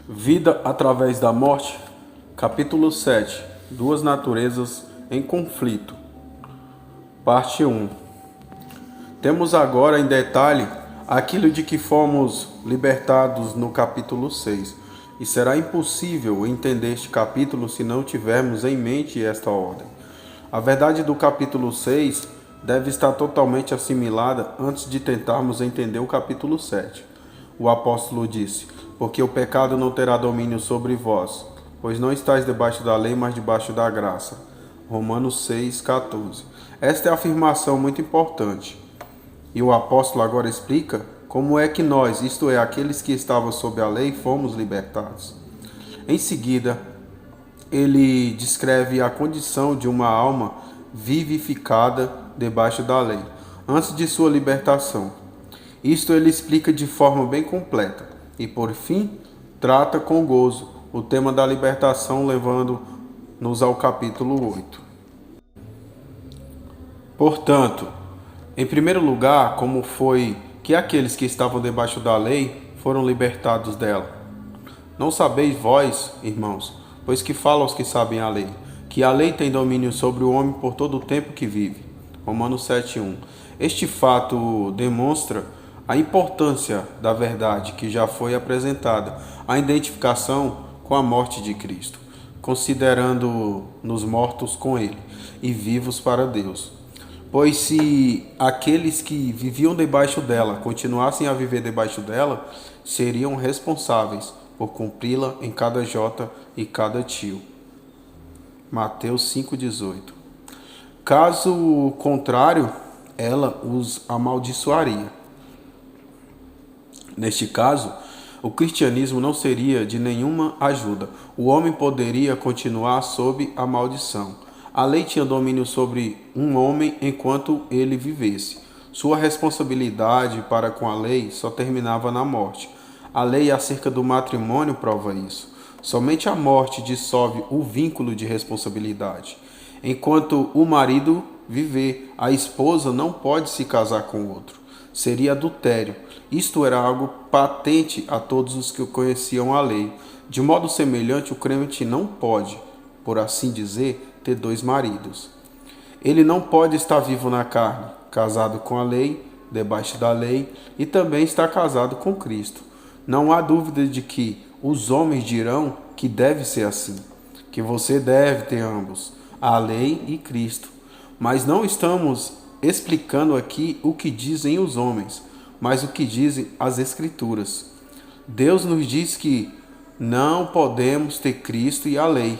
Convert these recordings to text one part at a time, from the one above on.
Vida através da morte, capítulo 7. Duas naturezas em conflito. Parte 1. Temos agora em detalhe aquilo de que fomos libertados no capítulo 6, e será impossível entender este capítulo se não tivermos em mente esta ordem. A verdade do capítulo 6 deve estar totalmente assimilada antes de tentarmos entender o capítulo 7. O apóstolo disse: porque o pecado não terá domínio sobre vós, pois não estáis debaixo da lei, mas debaixo da graça. Romanos 6,14. Esta é a afirmação muito importante. E o apóstolo agora explica como é que nós, isto é, aqueles que estavam sob a lei, fomos libertados. Em seguida, ele descreve a condição de uma alma vivificada debaixo da lei, antes de sua libertação. Isto ele explica de forma bem completa. E por fim, trata com gozo o tema da libertação, levando-nos ao capítulo 8. Portanto, em primeiro lugar, como foi que aqueles que estavam debaixo da lei foram libertados dela? Não sabeis vós, irmãos, pois que fala aos que sabem a lei, que a lei tem domínio sobre o homem por todo o tempo que vive. Romanos 7,1. Este fato demonstra a importância da verdade que já foi apresentada, a identificação com a morte de Cristo, considerando-nos mortos com Ele e vivos para Deus. Pois se aqueles que viviam debaixo dela continuassem a viver debaixo dela, seriam responsáveis por cumpri-la em cada jota e cada tio. Mateus 5,18. Caso contrário, ela os amaldiçoaria. Neste caso, o cristianismo não seria de nenhuma ajuda. O homem poderia continuar sob a maldição. A lei tinha domínio sobre um homem enquanto ele vivesse. Sua responsabilidade para com a lei só terminava na morte. A lei acerca do matrimônio prova isso. Somente a morte dissolve o vínculo de responsabilidade. Enquanto o marido viver, a esposa não pode se casar com outro. Seria adultério. Isto era algo patente a todos os que conheciam a lei. De modo semelhante, o crente não pode, por assim dizer, ter dois maridos. Ele não pode estar vivo na carne, casado com a lei, debaixo da lei, e também estar casado com Cristo. Não há dúvida de que os homens dirão que deve ser assim, que você deve ter ambos, a lei e Cristo. Mas não estamos explicando aqui o que dizem os homens, mas o que dizem as Escrituras. Deus nos diz que não podemos ter Cristo e a lei.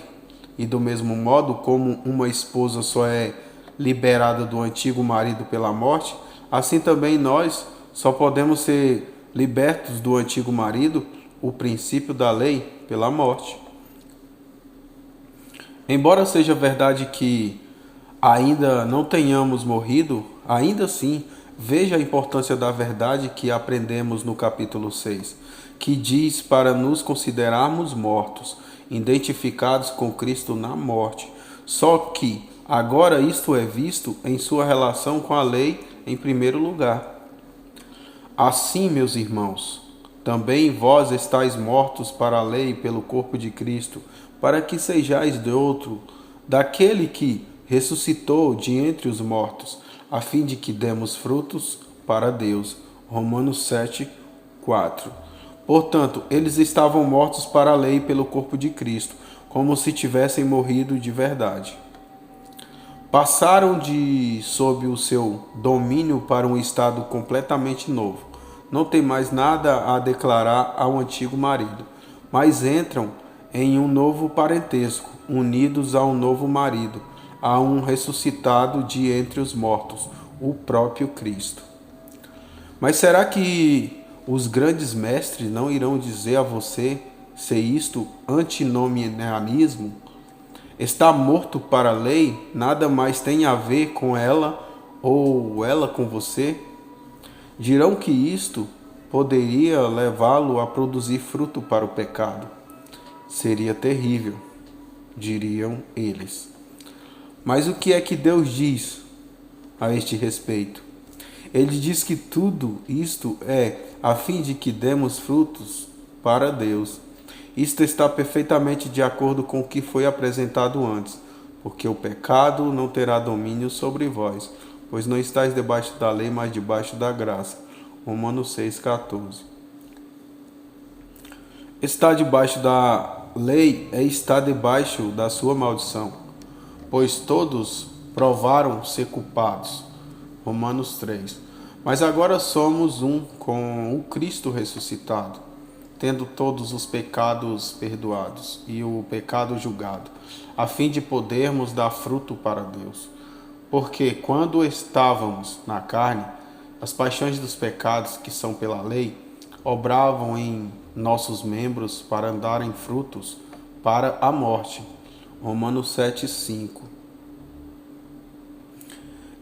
E do mesmo modo como uma esposa só é liberada do antigo marido pela morte, assim também nós só podemos ser libertos do antigo marido, o princípio da lei, pela morte. Embora seja verdade que ainda não tenhamos morrido, ainda assim, veja a importância da verdade que aprendemos no capítulo 6, que diz para nos considerarmos mortos, identificados com Cristo na morte. Só que agora isto é visto em sua relação com a lei em primeiro lugar. Assim, meus irmãos, também vós estáis mortos para a lei pelo corpo de Cristo, para que sejais de outro, daquele que ressuscitou de entre os mortos, a fim de que demos frutos para Deus. Romanos 7,4. Portanto, eles estavam mortos para a lei pelo corpo de Cristo, como se tivessem morrido de verdade. Passaram de sob o seu domínio para um estado completamente novo. Não tem mais nada a declarar ao antigo marido, mas entram em um novo parentesco, unidos a um novo marido, a um ressuscitado de entre os mortos, o próprio Cristo. Mas será que os grandes mestres não irão dizer a você se isto antinomianismo? Está morto para a lei, nada mais tem a ver com ela ou ela com você? Dirão que isto poderia levá-lo a produzir fruto para o pecado. Seria terrível, diriam eles. Mas o que é que Deus diz a este respeito? Ele diz que tudo isto é a fim de que demos frutos para Deus Isto está perfeitamente de acordo com o que foi apresentado antes, porque o pecado não terá domínio sobre vós, pois não estáis debaixo da lei, mas debaixo da graça. Romanos 6,14. Estar debaixo da lei é estar debaixo da sua maldição, pois todos provaram ser culpados. Romanos 3. Mas agora somos um com o Cristo ressuscitado, tendo todos os pecados perdoados e o pecado julgado, a fim de podermos dar fruto para Deus. Porque quando estávamos na carne, as paixões dos pecados que são pela lei obravam em nossos membros para andarem frutos para a morte. Romanos 7,5.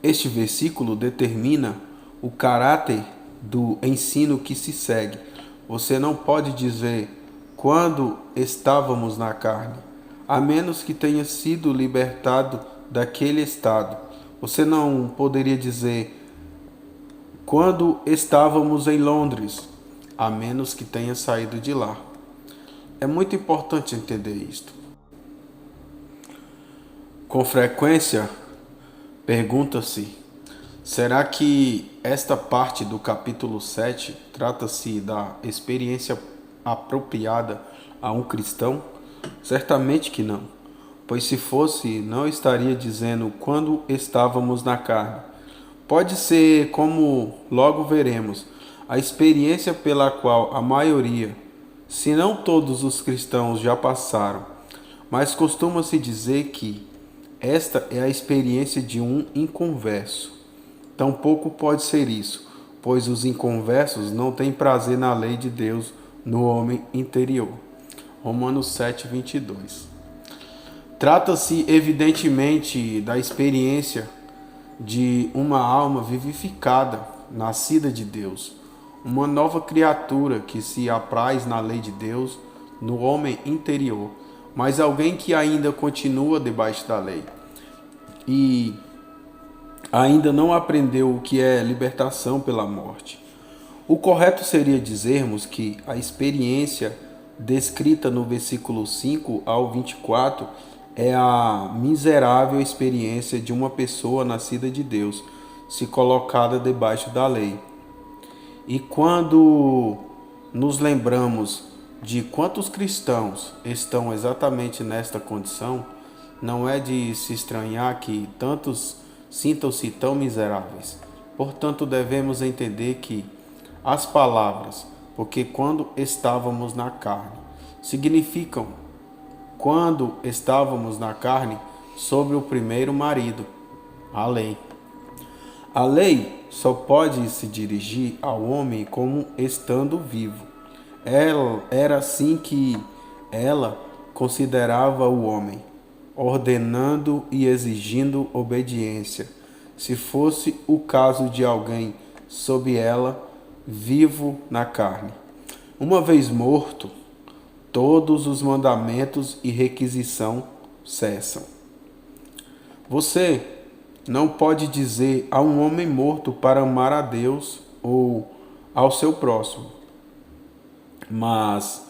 Este versículo determina o caráter do ensino que se segue. Você não pode dizer quando estávamos na carne, a menos que tenha sido libertado daquele estado. Você não poderia dizer quando estávamos em Londres, a menos que tenha saído de lá. É muito importante entender isto. Com frequência, pergunta-se: será que esta parte do capítulo 7 trata-se da experiência apropriada a um cristão? Certamente que não, pois se fosse, não estaria dizendo quando estávamos na carne. Pode ser, como logo veremos, a experiência pela qual a maioria, se não todos os cristãos já passaram, mas costuma-se dizer que esta é a experiência de um inconverso. Tampouco pode ser isso, pois os inconversos não têm prazer na lei de Deus no homem interior. Romanos 7:22. Trata-se evidentemente da experiência de uma alma vivificada, nascida de Deus, uma nova criatura que se apraz na lei de Deus no homem interior, mas alguém que ainda continua debaixo da lei e ainda não aprendeu o que é libertação pela morte. O correto seria dizermos que a experiência descrita no versículo 5 ao 24 é a miserável experiência de uma pessoa nascida de Deus, se colocada debaixo da lei. E quando nos lembramos de quantos cristãos estão exatamente nesta condição, não é de se estranhar que tantos sintam-se tão miseráveis. Portanto, devemos entender que as palavras, porque quando estávamos na carne, significam quando estávamos na carne sobre o primeiro marido, a lei. A lei só pode se dirigir ao homem como estando vivo. Era assim que ela considerava o homem, ordenando e exigindo obediência, se fosse o caso de alguém sob ela, vivo na carne. Uma vez morto, todos os mandamentos e requisição cessam. Você não pode dizer a um homem morto para amar a Deus ou ao seu próximo, mas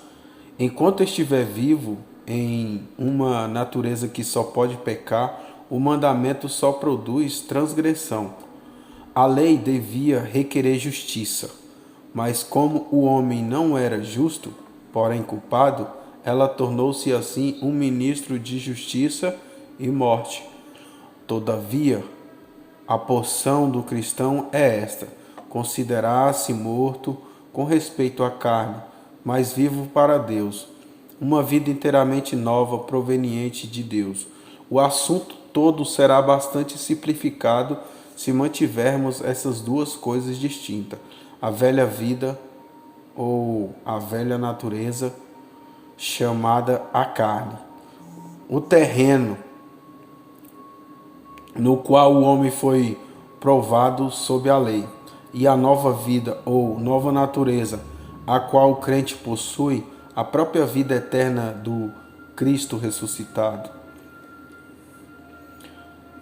enquanto estiver vivo em uma natureza que só pode pecar, o mandamento só produz transgressão. A lei devia requerer justiça, mas como o homem não era justo, porém culpado, ela tornou-se assim um ministro de justiça e morte. Todavia, a porção do cristão é esta: considerar-se morto com respeito à carne, mas vivo para Deus, uma vida inteiramente nova proveniente de Deus. O assunto todo será bastante simplificado se mantivermos essas duas coisas distintas: a velha vida ou a velha natureza, chamada a carne, o terreno no qual o homem foi provado sob a lei, e a nova vida ou nova natureza, a qual o crente possui, a própria vida eterna do Cristo ressuscitado.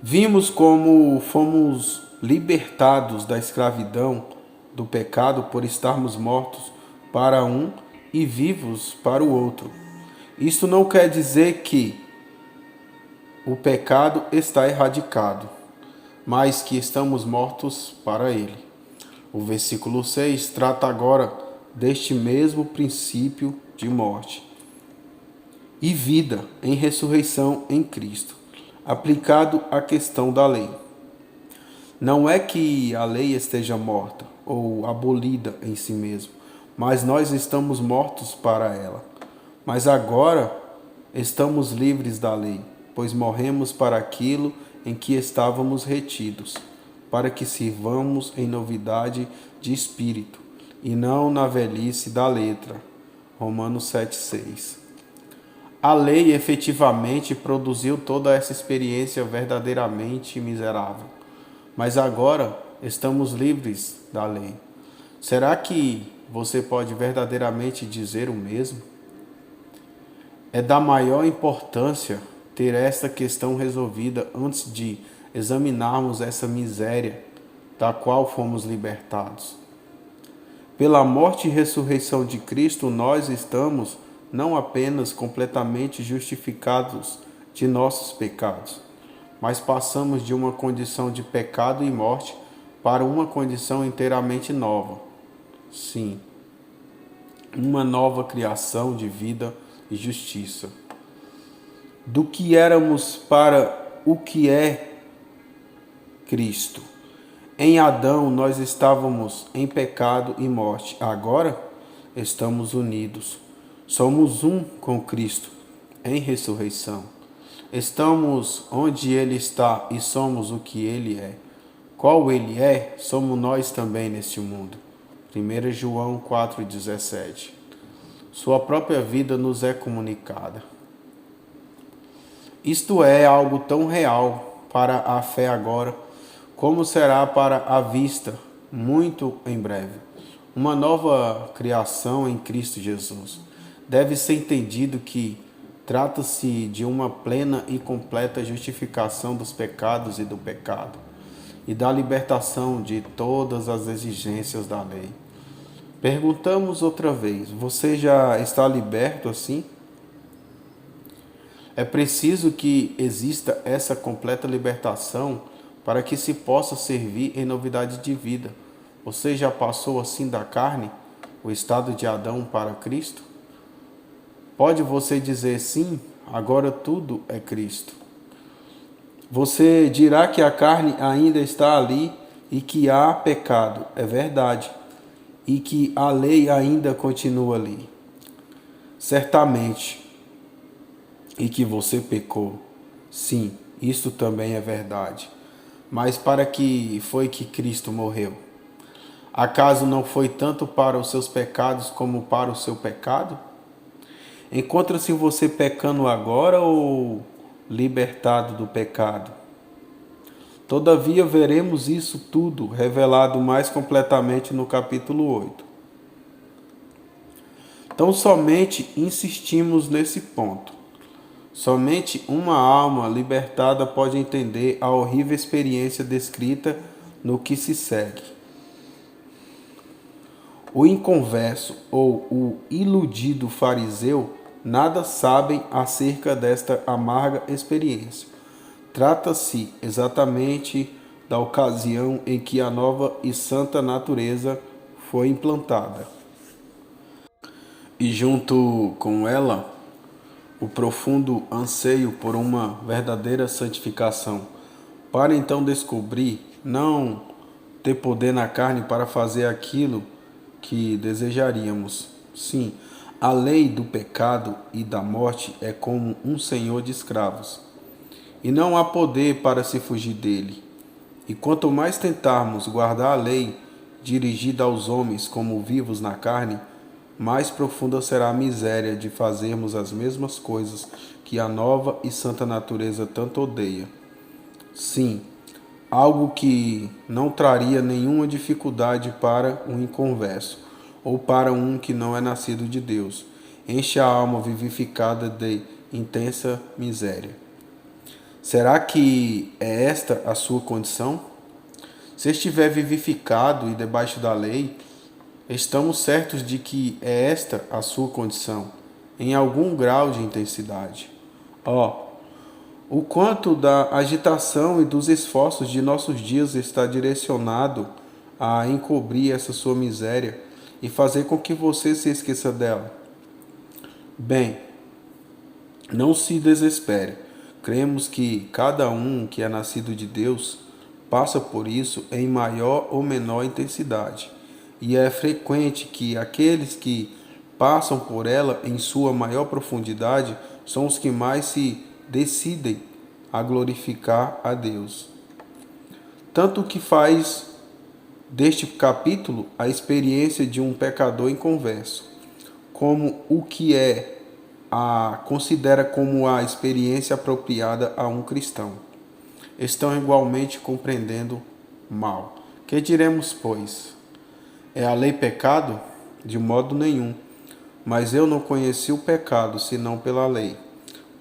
Vimos como fomos libertados da escravidão do pecado por estarmos mortos para um e vivos para o outro. Isto não quer dizer que o pecado está erradicado, mas que estamos mortos para ele. O versículo 6 trata agora deste mesmo princípio de morte e vida em ressurreição em Cristo, aplicado à questão da lei. Não é que a lei esteja morta ou abolida em si mesmo, mas nós estamos mortos para ela. Mas agora estamos livres da lei, pois morremos para aquilo em que estávamos retidos, para que sirvamos em novidade de espírito, e não na velhice da letra. Romanos 7,6. A lei efetivamente produziu toda essa experiência verdadeiramente miserável, mas agora estamos livres da lei. Será que você pode verdadeiramente dizer o mesmo? É da maior importância ter esta questão resolvida antes de examinarmos essa miséria da qual fomos libertados. Pela morte e ressurreição de Cristo, nós estamos não apenas completamente justificados de nossos pecados, mas passamos de uma condição de pecado e morte para uma condição inteiramente nova. Sim, uma nova criação de vida e justiça. Do que éramos para o que é Cristo. Em Adão nós estávamos em pecado e morte. Agora estamos unidos. Somos um com Cristo em ressurreição. Estamos onde Ele está e somos o que Ele é. Qual Ele é, somos nós também neste mundo. 1 João 4,17. Sua própria vida nos é comunicada. Isto é algo tão real para a fé agora, como será para a vista muito em breve. Uma nova criação em Cristo Jesus. Deve ser entendido que trata-se de uma plena e completa justificação dos pecados e do pecado, e da libertação de todas as exigências da lei. Perguntamos outra vez, você já está liberto assim? É preciso que exista essa completa libertação para que se possa servir em novidade de vida. Você já passou assim da carne, o estado de Adão para Cristo? Pode você dizer sim, agora tudo é Cristo. Você dirá que a carne ainda está ali e que há pecado, é verdade, e que a lei ainda continua ali. Certamente, e que você pecou. Sim, isto também é verdade. Mas para que foi que Cristo morreu? Acaso não foi tanto para os seus pecados como para o seu pecado? Encontra-se você pecando agora ou libertado do pecado? Todavia veremos isso tudo revelado mais completamente no capítulo 8. Então somente insistimos nesse ponto. Somente uma alma libertada pode entender a horrível experiência descrita no que se segue. O inconverso ou o iludido fariseu nada sabem acerca desta amarga experiência. Trata-se exatamente da ocasião em que a nova e santa natureza foi implantada. E junto com ela, o profundo anseio por uma verdadeira santificação, para então descobrir não ter poder na carne para fazer aquilo que desejaríamos. Sim, a lei do pecado e da morte é como um senhor de escravos, e não há poder para se fugir dele. E quanto mais tentarmos guardar a lei dirigida aos homens como vivos na carne, mais profunda será a miséria de fazermos as mesmas coisas que a nova e santa natureza tanto odeia. Sim, algo que não traria nenhuma dificuldade para um inconverso ou para um que não é nascido de Deus. Enche a alma vivificada de intensa miséria. Será que é esta a sua condição? Se estiver vivificado e debaixo da lei, estamos certos de que é esta a sua condição. em algum grau de intensidade. O quanto da agitação e dos esforços de nossos dias está direcionado a encobrir essa sua miséria e fazer com que você se esqueça dela. Bem, não se desespere. Cremos que cada um que é nascido de Deus passa por isso em maior ou menor intensidade. E é frequente que aqueles que passam por ela em sua maior profundidade são os que mais se decidem a glorificar a Deus. Tanto que faz deste capítulo a experiência de um pecador inconverso, como o que considera como a experiência apropriada a um cristão. Estão igualmente compreendendo mal. Que diremos, pois? É a lei pecado? De modo nenhum. Mas eu não conheci o pecado, senão pela lei.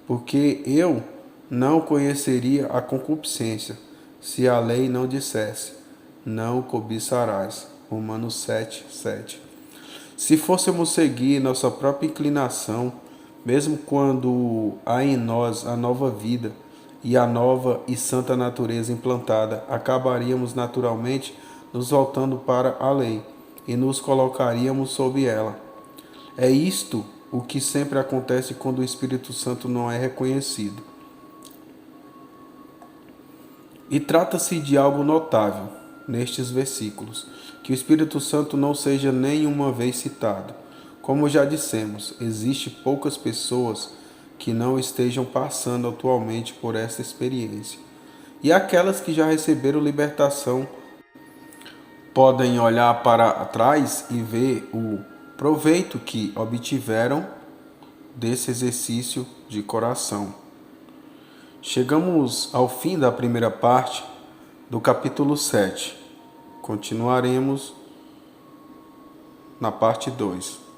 Porque eu não conheceria a concupiscência, se a lei não dissesse, não cobiçarás. Romanos 7:7. Se fôssemos seguir nossa própria inclinação, mesmo quando há em nós a nova vida e a nova e santa natureza implantada, acabaríamos naturalmente nos voltando para a lei e nos colocaríamos sob ela. É isto o que sempre acontece quando o Espírito Santo não é reconhecido. E trata-se de algo notável nestes versículos, que o Espírito Santo não seja nenhuma vez citado. Como já dissemos, existe poucas pessoas que não estejam passando atualmente por essa experiência. E aquelas que já receberam libertação podem olhar para trás e ver o proveito que obtiveram desse exercício de coração. Chegamos ao fim da primeira parte do capítulo 7. Continuaremos na parte 2.